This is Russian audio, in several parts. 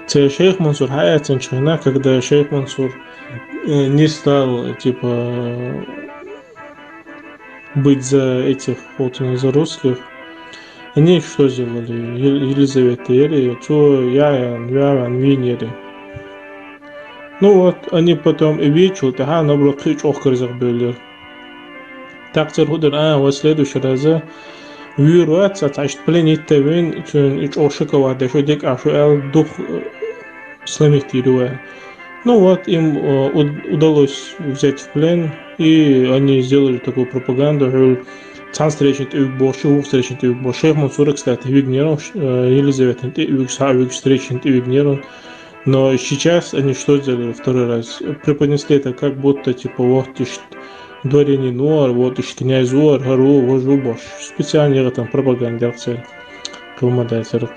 Шейх Мансур Хаятинчина, когда шейх Мансур не стал, типа, быть за этих, вот, за русских, они что сделали? Елизавета Ери, что Яян, Винери. Ну вот, они потом и вечер, тага, но было крич охкарзах были. Так церхудер, вот следующий раз, вируат, саташт пленит тавин, чун ич ошикова, да что дик, а что эл дух сломить. Ну вот, им удалось взять в плен, и они сделали такую пропаганду, что цан встречает их больше, у встречает их больше. Шейх Мансур, кстати, Вигнерон, Елизавета, встречает Вигнерон. Но сейчас они что сделали второй раз? Преподнесли это как будто, типа, вот, дворянин Нуар, вот, князь Уар, Гару, вожу бош. Специально там пропаганда цель. Кылмадайсыр,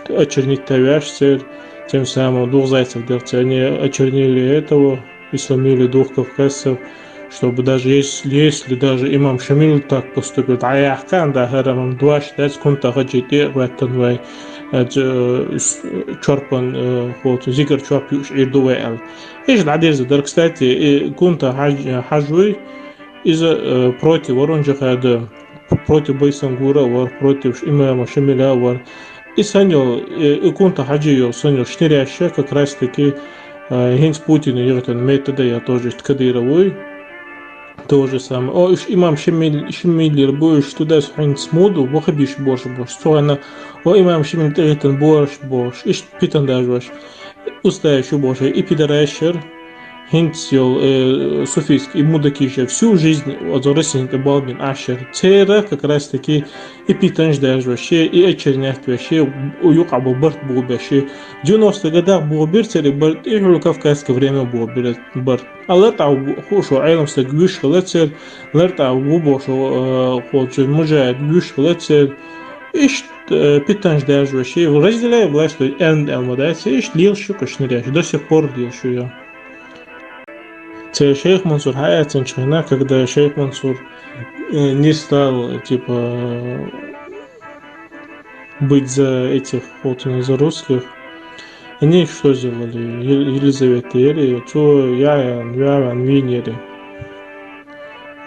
очернить тавяш цель, тем самым двух зайцев делать. Они очернили этого и сломили двух кавказцев, чтобы даже если даже имам Шамиль так поступил, а я да харамам два считать кунта хаджите в этом вай чорпан вот зикр чорпюш ирдуэл. Ишь надежда, да, кстати, кунта хажуй из против воронжихада против Байсангура war, против имама Шамиля war. И санил, и кунта хаджио санил штыряща как раз таки Хинц Путин и Ертон метода я тоже Кадыровой. То же самое. О, иш имам Шамиль будешь туда с Хинц моду, бохабиш бош. Соана, о имам Шамиль Ертон бош. Иш питан даже ваш. Устающий бош. И пидоращер. Хинтсил Софийский Мудакиша всю жизнь от России Балбин Ашер Цера как раз таки и питанж даже вообще и очернять вообще уюк або барт был вообще в 90-х годах был бирцери барт и в кавказское время был барт а лета хошо айлам ста гвиш лецер лета убо шо хочет мужа гвиш лецер иш питанж даже вообще разделяю власть энд алмадайся иш лил шукашнырящ до сих пор лил шуя. Шейх Мансур Хаятинчина, когда шейх Мансур не стал, типа, быть за этих, вот, за русских, они что сделали? Елизавета Ери, что Яян, Винери.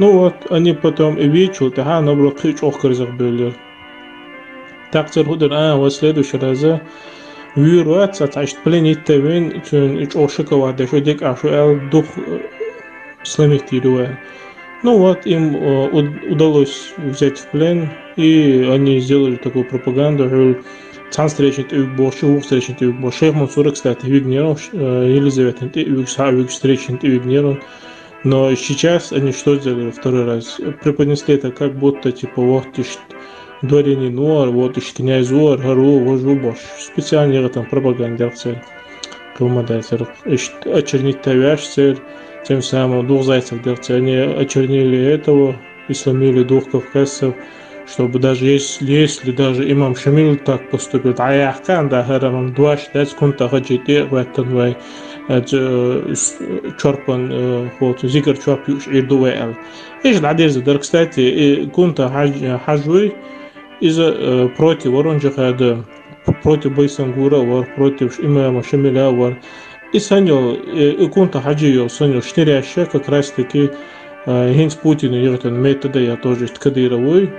Ну вот, они потом и вечер, тага, но было крич охкарзах были. Так церхудер, вот следующий раз, вируат, саташт пленит тавин, чун ич ошикова, да что дик, а что эл дух сломить. Ну вот, им удалось взять в плен, и они сделали такую пропаганду, что цан встречает их больше, у встречает их больше. Шейх Мансур, кстати, Вигнерон, Елизавета, встречает Вигнерон. Но сейчас они что сделали второй раз? Преподнесли это как будто, типа, вот, дворянин Нуар, вот, князь Уар, Гару, вожу бош. Специально там пропаганда цель. Кылмадайсыр, очернить тавяш цель. Тем самым двух зайцев делать. Они очернили этого и сломили двух кавказцев, чтобы даже если даже имам Шамиль так поступил, а я да харамам два считать кунта хаджите в этом вай чорпан вот зикр чорпюш ирдуэл. Ишь надежда, да, кстати, кунта хажуй из против воронжихада против Байсангура war, против имама Шамиля war. И санил, и кунта хаджио санил штыряща как раз таки Хинц Путин и Ертон метода я тоже Кадыровой.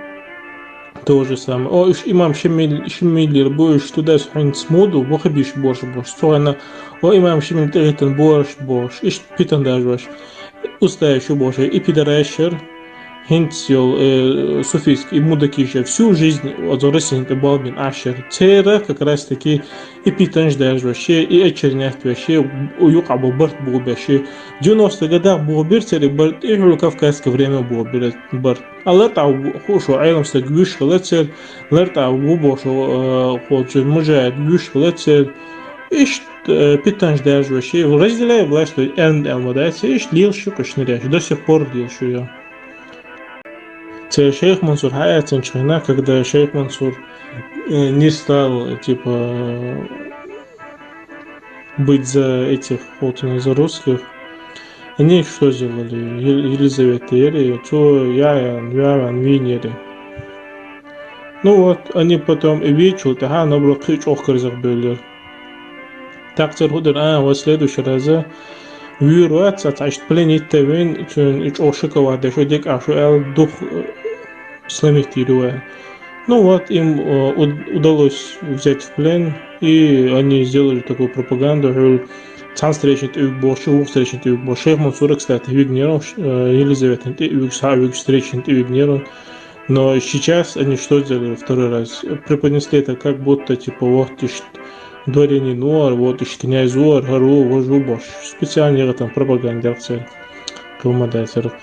То же самое. О, иш имам Шамиль будешь туда с Хинц моду, бохабиш бош. Соана, о имам Шамиль Ертон бош. Иш питан даже ваш. Устающий бош. И пидоращер. Хинтсил Софийский Мудакиша всю жизнь от России Балбин Ашер Цера как раз таки и питанж даже вообще и очернять вообще уюк або барт был вообще в 90-х годах был бирцери барт и в кавказское время был барт а лета хошо айлам ста гвиш лецер лета убо шо хочет мужа гвиш лецер иш питанж даже вообще разделяю власть энд алмадайся иш лил шукашнырящ до сих пор лил шуя. Шейх Мансур Хаятинчина, когда шейх Мансур не стал, типа, быть за этих, вот, за русских, они что сделали? Елизавета Ери, что Яян, Винери. Ну вот, они потом и вечер, тага, но было крич охкарзах были. تقدر هدر в следующий раз вирус цацашт пленитевин чун ич ошика варда шодик ашу эл дух сломитируя. Ну вот, им удалось взять в плен, и они сделали такую пропаганду, что цан встречает и больше, у встречает и больше. Шейх Мансур, кстати, Вигнерон, Елизавета, и Савик встречает и Вигнерон. Но сейчас они что сделали второй раз? Преподнесли это как будто, типа, вот, дворяне Нуар, вот, князь Уар, Гару, вожу Бош. Специально там пропаганда цель. Калмадайцер.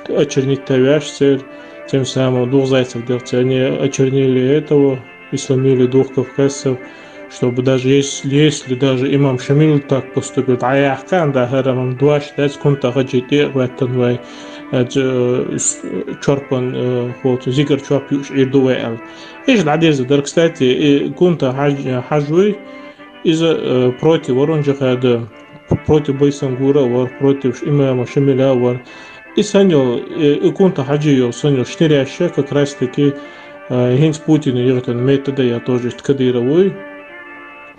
Очернить тавяш цель. Тем самым двух зайцев делать. Они очернили этого и сломили двух кавказцев, чтобы даже если даже имам Шамиль так поступит, а я да харамам два считать кунта хаджите в этом вай чорпан вот зикр чорп юш ирдуэл. Ишь надежда, да, кстати, кунта хаджуй из против воронжихада, против Байсангура, вор против имама Шамиля, вор. И санил, и кунта хаджио санил штыряща, как раз таки Хинц Путин и метода я тоже кадировой.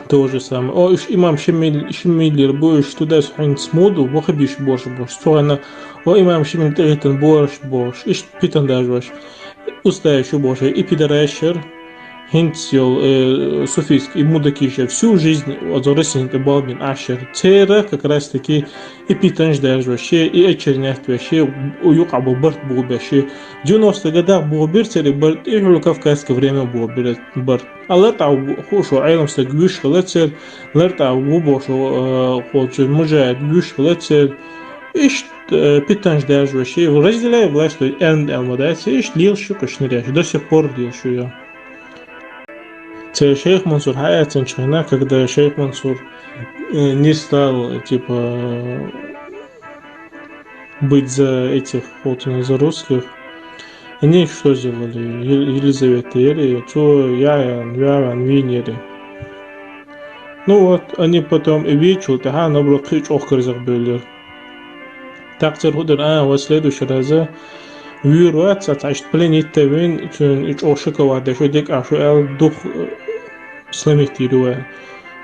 То же самое. О, имам Шамиль больш туда с Хинц моду, бохабиш бош. Согана, о имам Шамиль тегетен бош. Иш питан даже ваш. Устающий бош. И пидоращер. Хинцел суфийский мудакиша всю жизнь отзоросин ты балбин ашер цера как раз таки и питанж даже вообще и очернять вообще уюк абу барт был вообще 90 годах был бирцери барт и в кавказское время был барт аллата хушу айлам ста гюш лецер лерта убошу хочет мужа гюш лецер иш питанж даже вообще разделяю власть что элмадайцы иш лилшу кашныряш до сих пор лилшу я. Шейх Мансур Хаятинчина, когда Шейх Мансур не стал типа быть за этих вот за русских, они что сделали? Елизавета Ели, что Ян, Винери. Ну вот, они потом и вечер, тага, но было крич охкарзах были. Так церхудер, в следующий раз вирус цацашт пленитевин чун ич ошика варда шодик ашу эл дух сломитируя.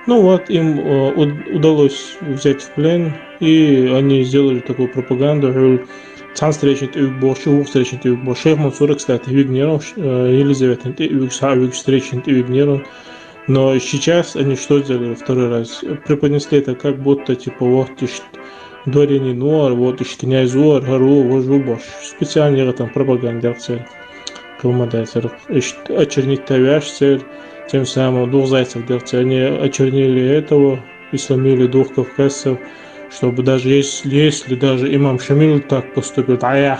Ну вот, им удалось взять в плен, и они сделали такую пропаганду, что цан встречает и больше, у встречает и больше. Шейх Мансур, кстати, Вигнерон, Елизавета, и Савик встречает и Вигнерон. Но сейчас они что сделали второй раз? Преподнесли это как будто, типа, вот, дворяне Нуар, вот, князь Уар, Гару, вожу Бош. Специально там пропаганда цель. Калмадайцер. Очернить тавяш цель. Тем самым двух зайцев делать. Они очернили этого и сломили двух кавказцев, чтобы даже если даже имам Шамиль так поступит, а я